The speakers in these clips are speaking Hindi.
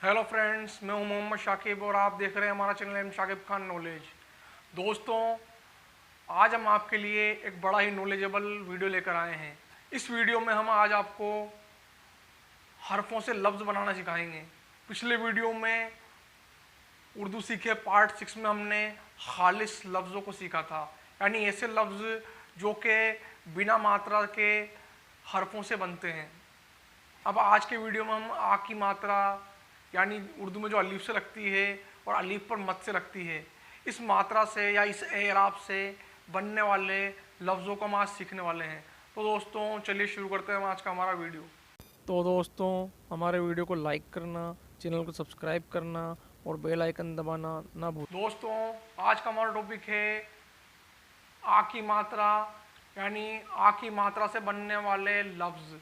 हेलो फ्रेंड्स, मैं हूं मोहम्मद शाकिब और आप देख रहे हैं हमारा channel M Shakib Khan knowledge. दोस्तों, आज हम आपके लिए एक बड़ा ही नॉलेजेबल वीडियो लेकर आए हैं। इस वीडियो में हम आज आपको हरफों से लफ्ज़ बनाना सिखाएंगे। पिछले वीडियो में उर्दू सीखे पार्ट 6 में हमने खालिस लफ्ज़ों को सीखा था, यानी ऐसे लफ्ज़ जो कि बिना मात्रा के हरफों से बनते हैं। अब आज के वीडियो में हम आ की मात्रा यानी उर्दू में जो अलीफ से लगती है और अलीफ पर मत से लगती है, इस मात्रा से या इस एराब से बनने वाले लफ्ज़ों को हम आज सीखने वाले हैं। तो दोस्तों, चलिए शुरू करते हैं आज का हमारा वीडियो। तो दोस्तों, हमारे वीडियो को लाइक करना, चैनल को सब्सक्राइब करना और बेल आइकन दबाना ना भूलें। दोस्तों, आज का हमारा टॉपिक है आ की मात्रा, यानी आ की मात्रा से बनने वाले लफ्ज़।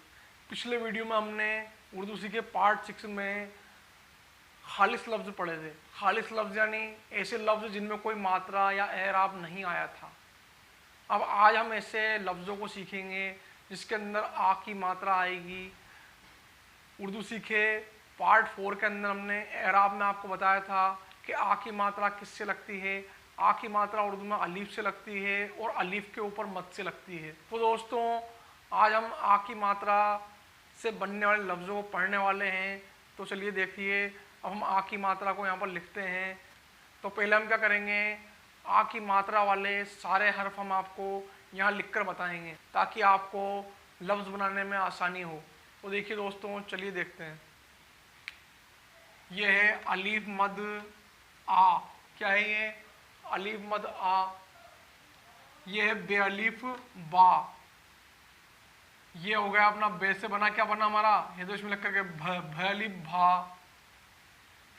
पिछले वीडियो में हमने उर्दू सीखे पार्ट 6 में खालिस लफ्ज़ पढ़े थे। खालिस लफ्ज़ यानी ऐसे लफ्ज़ जिनमें कोई मात्रा या एराब नहीं आया था। अब आज हम ऐसे लफ्ज़ों को सीखेंगे जिसके अंदर आ की मात्रा आएगी। उर्दू सीखे पार्ट 4 के अंदर हमने एराब में आपको बताया था कि आ की मात्रा किससे लगती है। आ की मात्रा उर्दू में अलीफ से लगती है और अलीफ के ऊपर मत से लगती है। तो दोस्तों, आज हम आ की मात्रा से बनने वाले लफ्ज़ों को पढ़ने वाले हैं। तो चलिए देखिए, अब हम आ की मात्रा को यहाँ पर लिखते हैं। तो पहले हम क्या करेंगे, आ की मात्रा वाले सारे हर्फ हम आपको यहाँ लिखकर बताएंगे ताकि आपको लफ्ज़ बनाने में आसानी हो। तो देखिए दोस्तों, चलिए देखते हैं। ये है अलीफ मद आ। क्या है ये? अलीफ मद आ। ये है बेअलीफ बा। ये हो गया अपना बे से बना, क्या बना हमारा, ये तो इसमें लिख करके भलीफ भा।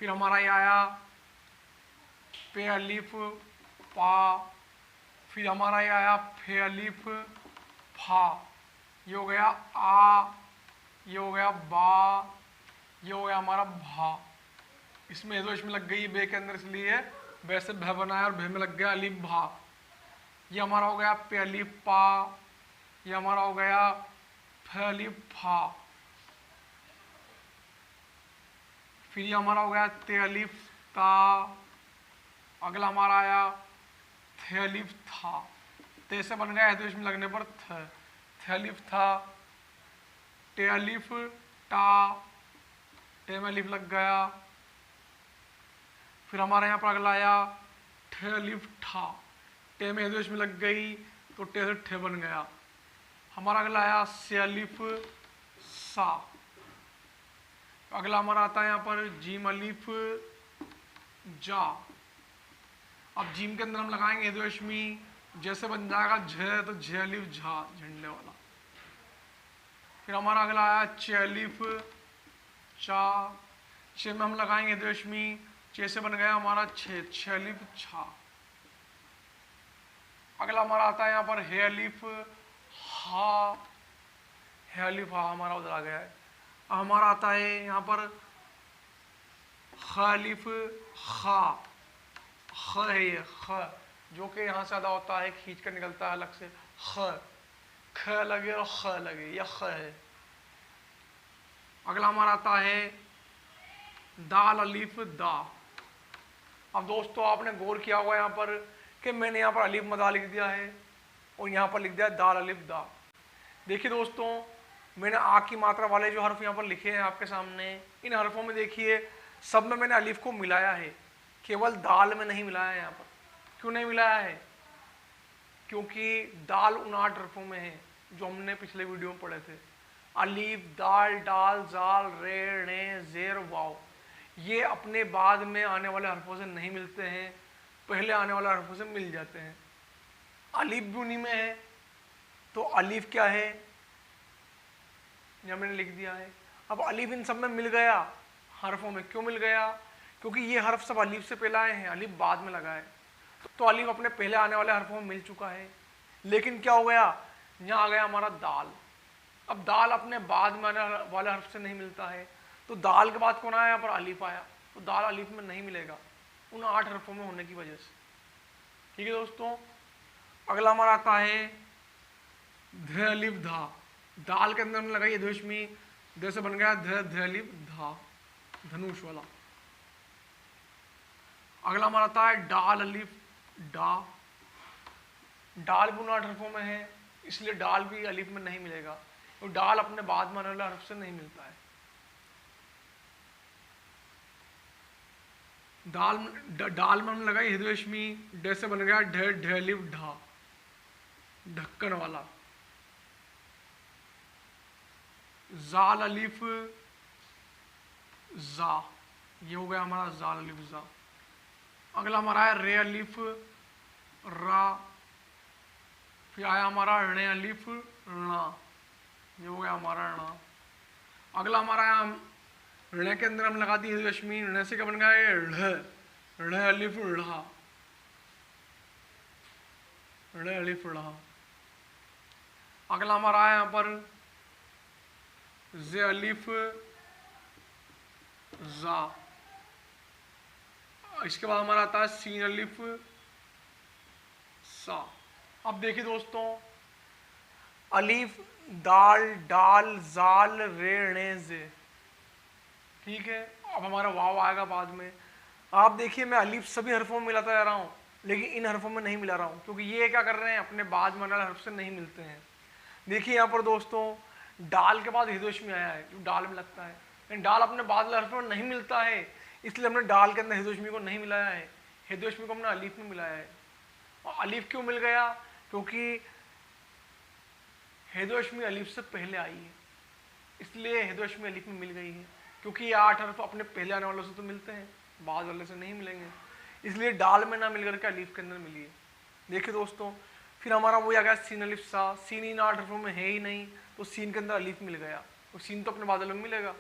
फिर हमारा ये आया पे अलीफ पा। फिर हमारा ये आया फे अलीफ फा। ये हो गया आ। ये हो गया बा। ये हो गया हमारा भा। इसमें तो इसमें लग गई बे के अंदर, इसलिए बे से भ बनाया और भे में लग गया अलीफ भा। ये हमारा हो गया पे अलीफ पा। ये हमारा हो गया फे अलीफ फा। फिर ये हमारा हो गया ते अलीफ ता। अगला हमारा आया थे अलीफ था। ते से बन गया है तो इसमें लगने पर थे अलीफ था। टे अलीफ टा। टे में अलीफ लग गया। फिर हमारे यहाँ पर अगला आया ठे अलीफ ठा। टे में इसमें लग गई तो टे से ठे बन गया। हमारा अगला आया से अलीफ सा। अगला हमारा आता है यहाँ पर जीम अलीफ जा। अब जीम के अंदर हम लगाएंगे द्वेशमी, जैसे बन जाएगा झ तो झ अलीफ झा, झंडे वाला। फिर हमारा अगला आया चे अलीफ चा। चे में हम लगाएंगे द्वेशमी, चे से बन गया हमारा छे, छे अलीफ छा। अगला हमारा आता है यहाँ पर हे अलीफ हा। हे अलीफ हा हमारा उधर आ गया है। हमारा आता है यहाँ पर ख अलीफ खा। ख है ये ख, जो कि यहाँ से अदा होता है, खींच कर निकलता है अलग से। ख, ख लगे और ख लगे, यह ख है। अगला हमारा आता है दाल अलीफ दा। अब दोस्तों, आपने गौर किया होगा यहाँ पर कि मैंने यहाँ पर अलीफ मदा लिख दिया है और यहाँ पर लिख दिया है दाल अलीफ दा। देखिए दोस्तों, मैंने आ की मात्रा वाले जो हर्फ यहाँ पर लिखे हैं आपके सामने, इन हर्फों में देखिए सब में मैंने अलीफ को मिलाया है, केवल दाल में नहीं मिलाया है। यहाँ पर क्यों नहीं मिलाया है? क्योंकि दाल उन 8 हर्फों में है जो हमने पिछले वीडियो में पढ़े थे। अलीफ, दाल, डाल, जाल, रे, णे, जेर, वाव, ये अपने बाद में आने वाले हर्फों से नहीं मिलते हैं, पहले आने वाले हर्फों से मिल जाते हैं। अलीफ भी उन्हीं में है, तो अलीफ क्या है, यह मैंने लिख दिया है। अब अलीफ इन सब में मिल गया हर्फों में। क्यों मिल गया? क्योंकि ये हर्फ सब अलीफ से पहले आए हैं, अलीफ बाद में लगा है। तो अलीफ अपने पहले आने वाले हर्फों में मिल चुका है। लेकिन क्या हो गया, यहाँ आ गया हमारा दाल। अब दाल अपने बाद में आने वाले हर्फ से नहीं मिलता है, तो दाल के बाद कौन आया? यहाँ पर अलीफ आया, तो दाल अलीफ में नहीं मिलेगा उन 8 हर्फों में होने की वजह से। ठीक है दोस्तों, अगला हमारा आता है ध अलीफ धा। दाल के अंदर हमने लगाई द्वेशमी, ध से बन गया ध, ध अलीफ धा। धनुष वाला। अगला हमारा आता है डाल अलिफ डा। डाल भी 59 हरफों में है, इसलिए डाल भी अलिफ में नहीं मिलेगा, तो डाल अपने बाद में आने वाले हरफ से नहीं मिलता है। डाल में हमने लगाई हृदयश्मी, डे से बन गया ढे ढेलिफ ढा, ढक्कन वाला। जाल अलिफ जा, ये हो गया हमारा जाल अलिफ जा। अगला हमारा है रे अलिफ रा, फिर आया हमारा ऋण अलिफ ऋणा, ये हो गया हमारा ऋणा। अगला हमारा है ऋण के अंदर हम लगा दी हृदयश्मी, ऋण से क्या बन गया ये ढ़, ऋण अलिफ ढ़ा, ऋण अलिफ ढ़ा। अगला हमारा है यहाँ पर जे अलिफ जा। इसके बाद हमारा आता है सीन अलिफ सा। अब देखिए दोस्तों, अलिफ दाल डाल जाल रे णे जे, ठीक है। अब हमारा वाव आएगा बाद में। आप देखिए मैं अलिफ सभी हरफों में मिलाता जा रहा हूँ, लेकिन इन हरफों में नहीं मिला रहा हूँ, क्योंकि ये क्या कर रहे हैं, अपने बाद में वाले हरफ से नहीं मिलते हैं। देखिए यहाँ पर दोस्तों, डाल के बाद हृदयश्मी आया है, जो डाल में लगता है, लेकिन डाल अपने बाद वाले हरफ में नहीं मिलता है, इसलिए हमने डाल के अंदर हृदयश्मी को नहीं मिलाया है, हृदयश्मी को हमने अलिफ में मिलाया है। और अलिफ क्यों मिल गया, क्योंकि हृदयश्मी अलिफ से पहले आई है, इसलिए हृदयश्मी अलिफ में मिल गई है। क्योंकि ये 8 हरफ अपने पहले आने वालों से तो मिलते हैं, बाद वाले से नहीं मिलेंगे, इसलिए डाल में ना मिल करके अलिफ के अंदर मिली है। देखिए दोस्तों, फिर हमारा वो आ गया सीन अलिफ सा। सीन इन 8 हरफों में है ही नहीं, तो सीन के अंदर अलिफ मिल गया, तो सीन तो अपने बादल में मिलेगा।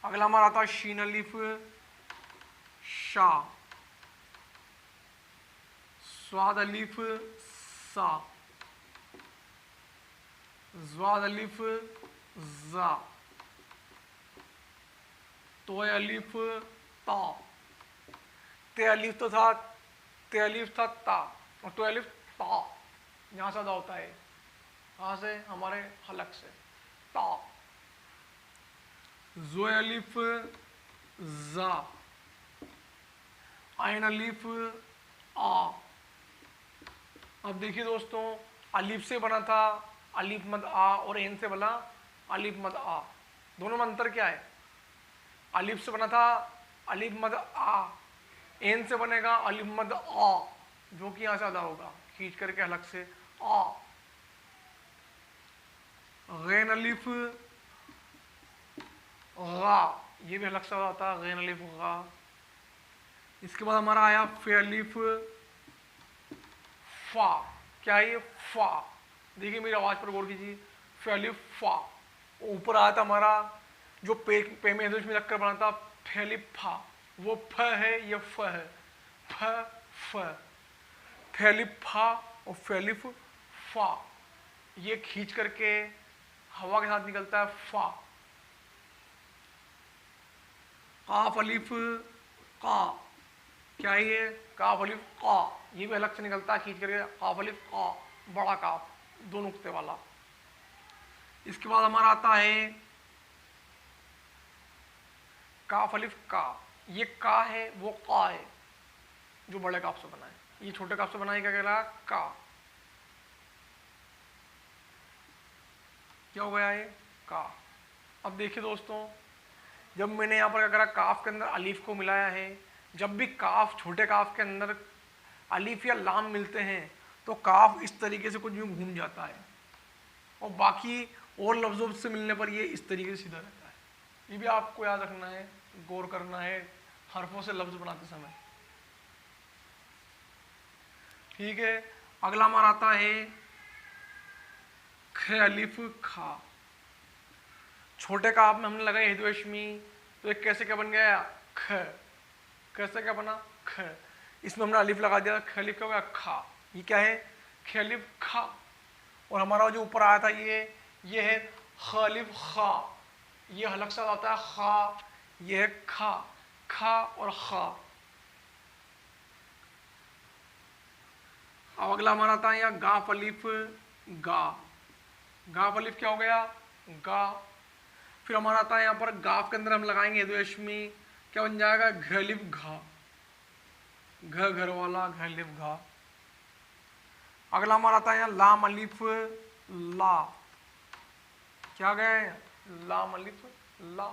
अगला हमारा आता है शीन अलिफ शा, स्वाद अलिफ सा, ज्वाद अलिफ जा, तो अलिफ ता, ते अलिफ तो था, ते अलिफ था ता, और तो अलिफ ता, यहाँ से अदा होता है, कहाँ से, हमारे हलक से, ता। ज़ो अलिफ जा, आइन अलिफ आ। अब देखिए दोस्तों, अलिफ से बना था अलिफ मद आ, और एन से बना अलिफ मद आ, दोनों में अंतर क्या है। अलिफ से बना था अलिफ मद आ, एन से बनेगा अलिफ मद आ, जो कि यहां से अदा होगा खींच करके अलग से आ। गैन अलिफ गा, ये भी अलग से अदा होता है, गैन अलिफ गा। इसके बाद हमारा आया फे अलिफ फा, क्या है ये, फा। देखिए मेरी आवाज पर गौर कीजिए, फे अलिफ फा। ऊपर आया था हमारा जो पे में लगकर बना था फे अलिफ फा, वो फ है, ये फ है, फ फ, फे अलिफ फा और फे अलिफ फा, ये खींच करके हवा के साथ निकलता है फा। काफ अलिफ का, क्या है ये, काफ अलिफ का, ये भी अलग से निकलता है खींच करके, काफ अलिफ का, बड़ा काफ, दो नुक्ते वाला। इसके बाद हमारा आता है काफ अलिफ का, ये का है, वो का है जो बड़े काफ से बना है, ये छोटे काफ से बना है, क्या कहला, का। क्या हो गया ये, का। अब देखिए दोस्तों, जब मैंने यहाँ पर क्या करा, काफ के अंदर अलीफ को मिलाया है। जब भी काफ, छोटे काफ के अंदर अलीफ या लाम मिलते हैं तो काफ इस तरीके से कुछ यूं घूम जाता है, और बाकी और लफ्जों से मिलने पर ये इस तरीके से सीधा रहता है। ये भी आपको याद रखना है, गौर करना है हरफों से लफ्ज बनाते समय, ठीक है। अगला हमारा आता है ख अलिफ खा। छोटे काफ में हमने लगाई हृदयश्मी, तो एक कैसे क्या बन गया, ख। कैसे क्या बना, ख। इसमें हमने अलिफ लगा दिया, ख अलिफ क्या हो गया, खा। ये क्या है, ख अलिफ खा। और हमारा जो ऊपर आया था ये है ख अलिफ खा, ये हलक से आता है खा, ये है खा, खा और खा। अब अगला हमारा आता है यहाँ गाफ अलिफ गा। गाफ अलिफ क्या हो गया, गा। फिर हमारा आता है यहाँ पर गाफ के अंदर हम लगाएंगे द्वेष्मी, क्या बन जाएगा घलिफ घा, घ घर वाला घलिफ घा। अगला हमारा आता है यहाँ लाम अलिफ ला, क्या गया लाम अलिफ ला।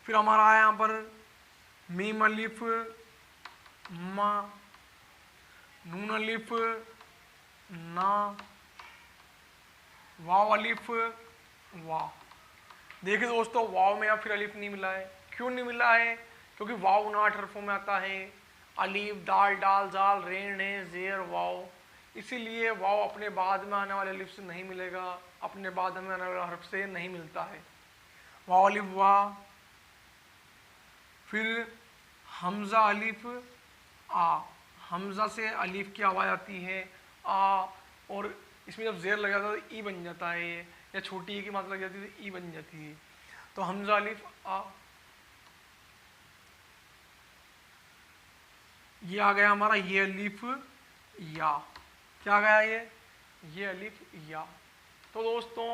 फिर हमारा आया यहाँ पर मीम अलिफ मा, नून अलिफ ना, वाव अलिफ वाह। देखिए दोस्तों वाव में यहाँ फिर अलिफ नहीं मिला है, क्यों नहीं मिला है? क्योंकि वाव 59 हरफों में आता है, अलिफ दाल डाल जाल रेन है जेर वाव, इसीलिए वाव अपने बाद में आने वाले अलिफ से नहीं मिलेगा, अपने बाद में आने वाले हर्फ से नहीं मिलता है। वाव अलिफ वाह। फिर हमजा अलिफ आ, हमजा से अलिफ की आवाज़ आती है आ, और इसमें जब जेर लग जाता है तो ई बन जाता है, या छोटी ई की मात्रा लग जाती है तो ई बन जाती है। तो हमजा अलिफ आ, ये आ गया हमारा ये अलिफ या, क्या गया ये अलिफ या। तो दोस्तों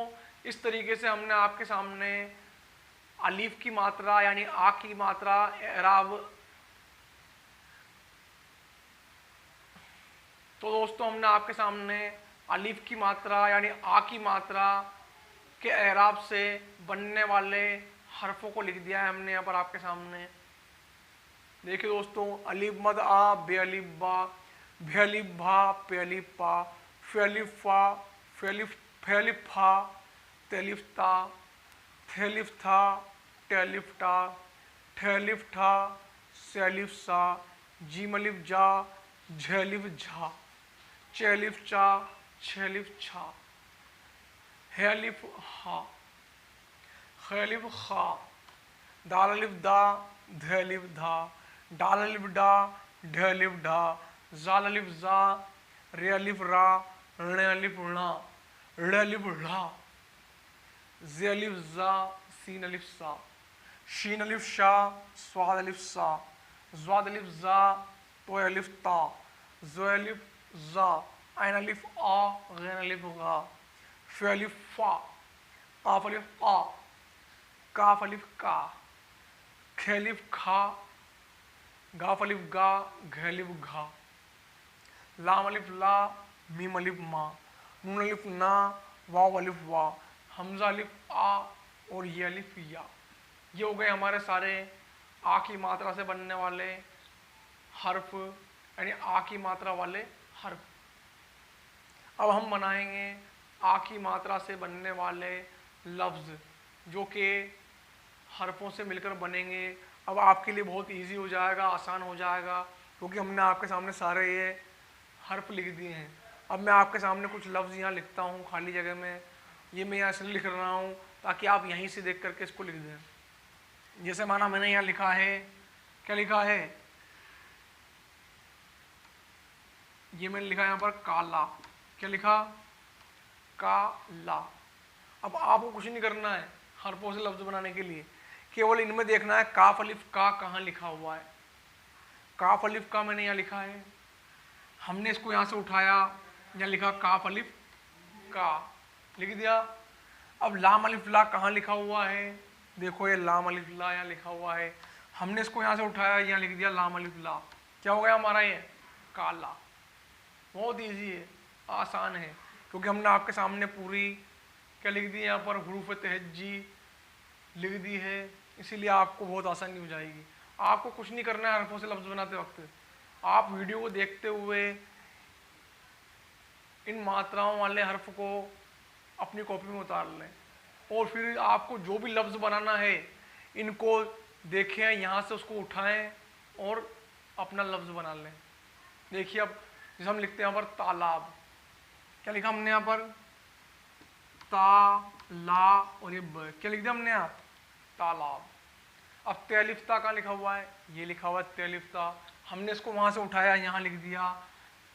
इस तरीके से हमने आपके सामने अलिफ की मात्रा यानी आ की मात्रा एराब, तो दोस्तों हमने आपके सामने अलिफ की मात्रा यानी आ की मात्रा के एराब से बनने वाले हरफों को लिख दिया है हमने यहाँ पर आपके सामने। देखिए दोस्तों अलिफ मद आ, बे अलिफ बा, भे अलिफ भा, पे अलिफ पा, फे अलिफ फा, फे अलिफ फा, ते अलिफ ता, थे अलिफ था, टे अलिफ टा, ठे अलिफ ठा, से अलिफ सा, जीम अलिफ जा, झे अलिफ झा, चे अलिफ चा, छे अलिफ छा, हे अलिफ हा, खे अलिफ खा, दाल अलिफ दा, धे अलिफ धा, डाल अलिफ डा, ढे अलिफ ढा, जाल अलिफ जा, रे अलिफ रा, णे अलिफ णा, ऋ अलिफ ढ़ा, जे अलिफ जा, सीन अलिफ सा, शीन अलिफ शा, स्वाद अलिफ सा, ज्वाद अलिफ जा, तो अलिफ ता, जो अलिफ जा, ऐन अलिफ आ, गैन अलिफ गा, फे अलिफ फा, काफ अलिफ आ, काफ अलिफ का, खे अलिफ खा, गाफ अलिफ गा, घ अलिफ घा, लाम अलिफ ला, मीम अलिफ मा, नून अलिफ ना, वाव अलिफ वा, हमजा अलिफ आ और ये अलिफ या। ये हो गए हमारे सारे आ की मात्रा से बनने वाले हर्फ यानी आ की मात्रा वाले हर्फ। अब हम बनाएंगे आ की मात्रा से बनने वाले लफ्ज़ जो कि हरफों से मिलकर बनेंगे। अब आपके लिए बहुत इजी हो जाएगा, आसान हो जाएगा, क्योंकि हमने आपके सामने सारे ये हर्फ लिख दिए हैं। अब मैं आपके सामने कुछ लफ्ज़ यहाँ लिखता हूँ खाली जगह में, ये मैं यहाँ से लिख रहा हूँ ताकि आप यहीं से देख करके इसको लिख दें। जैसे माना मैंने यहाँ लिखा है, क्या लिखा है, ये मैंने लिखा यहाँ पर काला, क्या लिखा, काला। अब आपको कुछ नहीं करना है हरफों से लफ्ज़ बनाने के लिए, केवल इनमें देखना है काफ अलिफ का कहाँ लिखा हुआ है। काफ अलिफ का मैंने यहाँ लिखा है, हमने इसको यहाँ से उठाया, यहाँ लिखा काफ अलिफ का, लिख दिया। अब लाम अलिफ ला कहाँ लिखा हुआ है, देखो ये लाम अलिफ ला यहाँ लिखा हुआ है, हमने इसको यहाँ से उठाया, यहाँ लिख दिया लाम अलिफ ला, क्या हो गया हमारा ये काला। बहुत इजी है, आसान है, क्योंकि हमने आपके सामने पूरी क्या लिख दी, यहाँ पर हुरूफ तहज्जी लिख दी है, इसीलिए आपको बहुत आसानी हो जाएगी। आपको कुछ नहीं करना है हरफों से लफ्ज़ बनाते वक्त, आप वीडियो को देखते हुए इन मात्राओं वाले हर्फ को अपनी कॉपी में उतार लें, और फिर आपको जो भी लफ्ज़ बनाना है इनको देखें, यहाँ से उसको उठाएं और अपना लफ्ज़ बना लें। देखिए अब जैसे हम लिखते हैं यहाँ पर तालाब, क्या लिखा हमने यहाँ पर, ता ला और ये ब, क्या लिख दिया हमने यहाँ, तालाब। अब तेलिफ्ता कहाँ लिखा हुआ है, ये लिखा हुआ है तेलिफ्ता, हमने इसको वहाँ से उठाया, यहाँ लिख दिया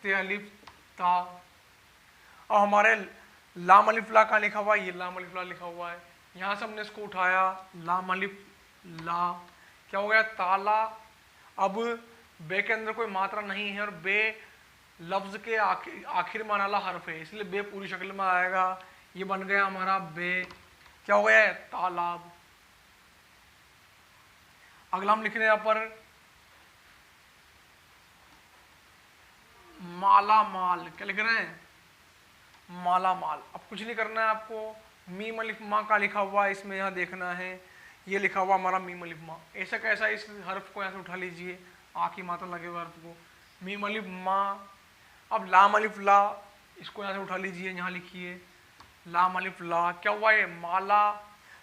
तेलिफ्ता। अब हमारे लाम अलिफ ला कहाँ लिखा हुआ है, ये लाम अलिफ ला लिखा हुआ है, यहाँ से हमने इसको उठाया लाम अलिफ ला, क्या हो गया ताला। अब बे के अंदर कोई मात्रा नहीं है और बे लफ्ज़ के आखिर में आने वाला हर्फ है, इसलिए बे पूरी शक्ल में आएगा, ये बन गया हमारा बे। क्या हो गया है, तालाब। अगला हम लिख रहे हैं यहाँ पर माला माल। क्या लिख रहे हैं, माला माल। अब कुछ नहीं करना है आपको, मीम अलिफ माँ का लिखा हुआ है इसमें, यहाँ देखना है, ये लिखा हुआ हमारा मीम अलिफ माँ। ऐसा कैसा, इस हर्फ को यहाँ से उठा लीजिए, आ की मात्रा लगे हुए हर्फ को, मीम अलिफ माँ। अब लाम अलिफ ला, इसको यहाँ से उठा लीजिए, यहाँ लिखिए लाम अलिफ ला। क्या हुआ ये, माला।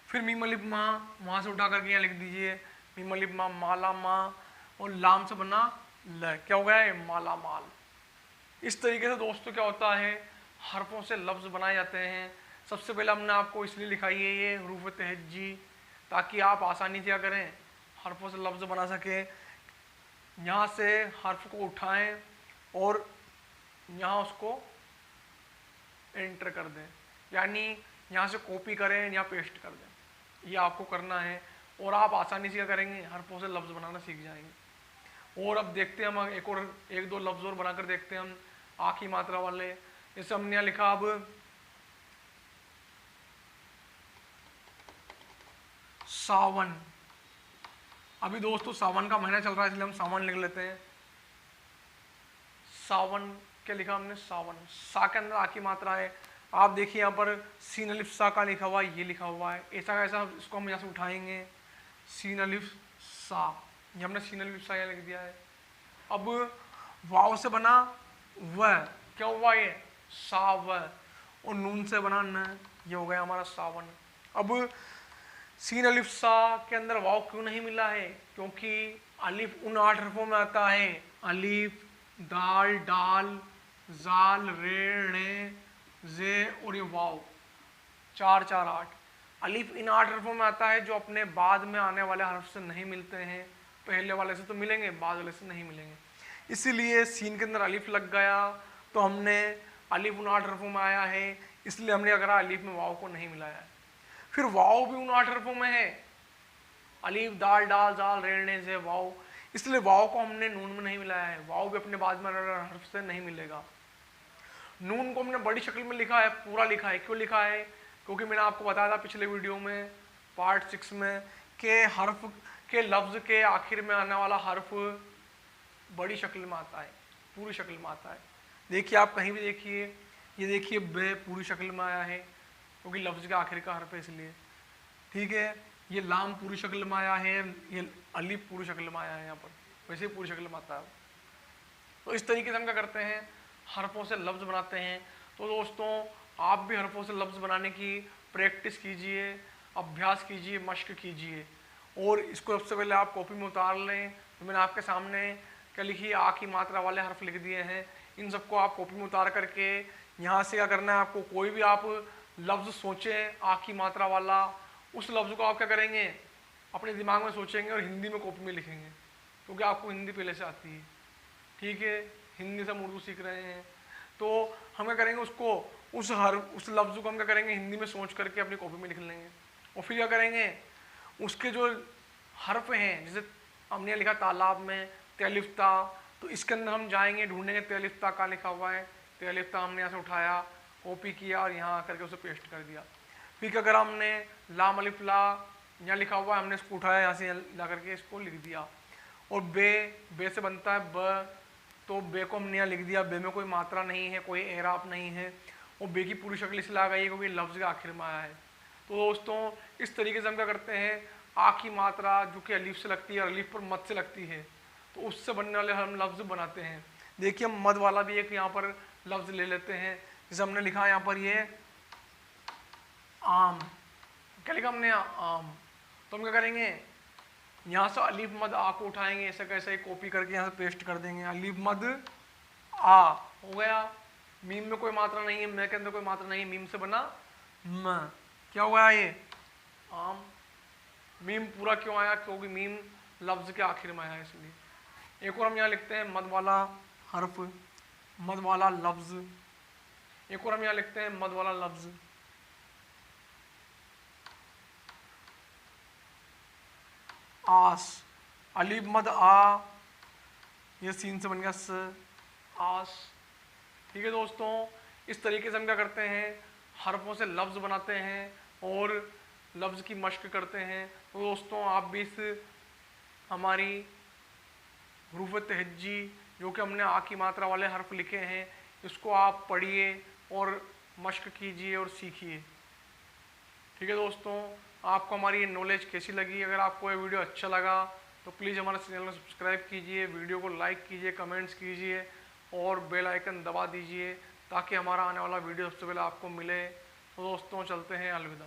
फिर मीम अलिफ माँ, वहाँ से उठा करके यहाँ लिख दीजिए मीम अलिफ माँ, माला माँ, और लाम से बना ल। क्या हो गया है, माला माल। इस तरीके से दोस्तों क्या होता है, हरफों से लफ्ज़ बनाए जाते हैं। सबसे पहले हमने आपको इसलिए लिखाई है ये हरूफ तहज्जी, ताकि आप आसानी से क्या करें, हरफों से लफ्ज़ बना सकें। यहाँ से हर्फ को उठाएं और यहाँ उसको एंटर कर दें, यानी यहाँ से कॉपी करें या पेस्ट कर दें, ये आपको करना है। और आप आसानी से क्या करेंगे, हरफों से लफ्ज़ बनाना सीख जाएंगे। और अब देखते हैं हम एक दो लफ्ज़ और बनाकर देखते हैं हम, आ की मात्रा वाले। जैसे हमने यहाँ लिखा अब सावन। अभी दोस्तों सावन का महीना चल रहा है, इसलिए हम सावन लिख लेते हैं। सावन क्या लिखा हमने, सावन। सा के अंदर आ की मात्रा है। आप देखिए यहाँ पर सीन अलिफ सा का लिखा हुआ है, ये लिखा हुआ है। ऐसा कैसा, इसको हम यहाँ से उठाएंगे, सीन अलिफ सा, ये हमने सीन अलिफ सा यहाँ लिख दिया है। अब वाव से बना वह, क्या हुआ ये, साव। और नून से बना न, ये हो गया हमारा सावन। अब सीन अलिफ सा के अंदर वाव क्यों नहीं मिला है, क्योंकि अलिफ उन 8 हरफों में आता है, अलिफ, दाल, डाल, जाल, रे, णे, जे और ये वाव, 4 4 8। अलिफ इन 8 हरफों में आता है जो अपने बाद में आने वाले हर्फ से नहीं मिलते हैं। पहले वाले से तो मिलेंगे, बाद वाले से नहीं मिलेंगे। इसीलिए सीन के अंदर अलिफ लग गया, तो हमने अलिफ उन 8 हरफों में आया है, इसलिए हमने अगर अलिफ में वाव को नहीं मिलाया है। फिर वाव भी उन 8 हरफों में है, अलिफ, दाल, डाल, जाल, रे, णे, जे, वाव, इसलिए वाव को हमने नून में नहीं मिलाया है। वाव भी अपने बाद में हर्फ से नहीं मिलेगा। नून को हमने बड़ी शक्ल में लिखा है, पूरा लिखा है। क्यों लिखा है, क्योंकि मैंने आपको बताया था पिछले वीडियो में पार्ट 6 में कि हर्फ के लफ्ज़ के आखिर में आने वाला हर्फ बड़ी शक्ल में आता है, पूरी शक्ल में आता है। देखिए आप कहीं भी देखिए, ये देखिए बे पूरी शक्ल में आया है, क्योंकि लफ्ज़ के आखिर का हर्फ है इसलिए, ठीक है। ये लाम पूरी शक्ल में आया है, ये अलिफ पूरी शक्ल में आया है, यहाँ पर वैसे पूरी शक्ल में आता है। तो इस तरीके से हम क्या करते हैं, हरफों से लफ्ज़ बनाते हैं। तो दोस्तों आप भी हरफों से लफ्ज़ बनाने की प्रैक्टिस कीजिए, अभ्यास कीजिए, मश्क कीजिए। और इसको सबसे पहले आप कॉपी में उतार लें। तो मैंने आपके सामने क्या लिखी, आ की मात्रा वाले हर्फ लिख दिए हैं। इन सबको आप कॉपी में उतार करके यहाँ से क्या करना है आपको, कोई भी आप लफ्ज़ सोचें आ की मात्रा वाला, उस लफ्ज़ को आप क्या करेंगे, अपने दिमाग में सोचेंगे और हिंदी में कॉपी में लिखेंगे, क्योंकि आपको हिंदी पहले से आती है, ठीक है। हिंदी से हम उर्दू सीख रहे हैं, तो हम क्या करेंगे, उसको उस लफ्ज़ को हम क्या करेंगे, हिंदी में सोच करके अपनी कॉपी में लिख लेंगे। और फिर क्या करेंगे, उसके जो हर्फ हैं, जैसे हमने लिखा तालाब में तेलिफ्ता, तो इसके अंदर हम जाएंगे, ढूंढेंगे तेलिफ्ता का लिखा हुआ है, तेलिफ्ता हमने यहाँ से उठाया, कॉपी किया और यहाँ आकर के उसे पेस्ट कर दिया। फिर अगर हमने लाम अलिफ ला यहाँ लिखा हुआ है, हमने इसको उठाया, यहाँ से ला करके इसको लिख दिया। और बे से बनता है ब, तो बे को हमने यहाँ लिख दिया। बे में कोई मात्रा नहीं है, कोई एराब नहीं है, और बे की पूरी शक्ल इसलिए आ गई है क्योंकि लफ्ज़ के आखिर में आया है। तो दोस्तों इस तरीके से हम क्या करते हैं, आ की मात्रा जो कि अलीफ से लगती है और अलीफ पर मद से लगती है, तो उससे बनने वाले हम लफ्ज़ बनाते हैं। देखिए हम मद वाला भी एक यहाँ पर लफ्ज़ ले लेते हैं। जैसे हमने लिखा है यहाँ पर ये आम, क्या लिखा हमने आम, तो हम क्या करेंगे, यहाँ से अलीफ मद आ को उठाएंगे, ऐसे कैसे कॉपी करके यहाँ से पेस्ट कर देंगे, अलीफ मद आ हो गया। मीम में कोई मात्रा नहीं है, मैं के अंदर कोई मात्रा नहीं है, मीम से बना म, क्या हुआ ये आम। मीम पूरा क्यों आया, क्योंकि मीम लफ्ज़ के आखिर में आया है इसलिए। एक और हम यहाँ लिखते हैं मद वाला हर्फ, मद वाला लफ्ज़। एक और हम यहाँ लिखते हैं मद वाला लफ्ज़, आस, अलीफ मद आ, ये सीन से बन गया स, आस, ठीक है दोस्तों। इस तरीके से हम क्या करते हैं, हरफों से लफ्ज़ बनाते हैं और लफ्ज़ की मश्क करते हैं। तो दोस्तों आप भी इस हमारी हरूफ तहज्जी जो कि हमने आ की मात्रा वाले हर्फ लिखे हैं, इसको आप पढ़िए और मश्क कीजिए और सीखिए। ठीक है दोस्तों, आपको हमारी ये नॉलेज कैसी लगी? अगर आपको ये वीडियो अच्छा लगा तो प्लीज़ हमारे चैनल को सब्सक्राइब कीजिए, वीडियो को लाइक कीजिए, कमेंट्स कीजिए और बेल आइकन दबा दीजिए ताकि हमारा आने वाला वीडियो सबसे पहले आपको मिले। तो दोस्तों चलते हैं, अलविदा।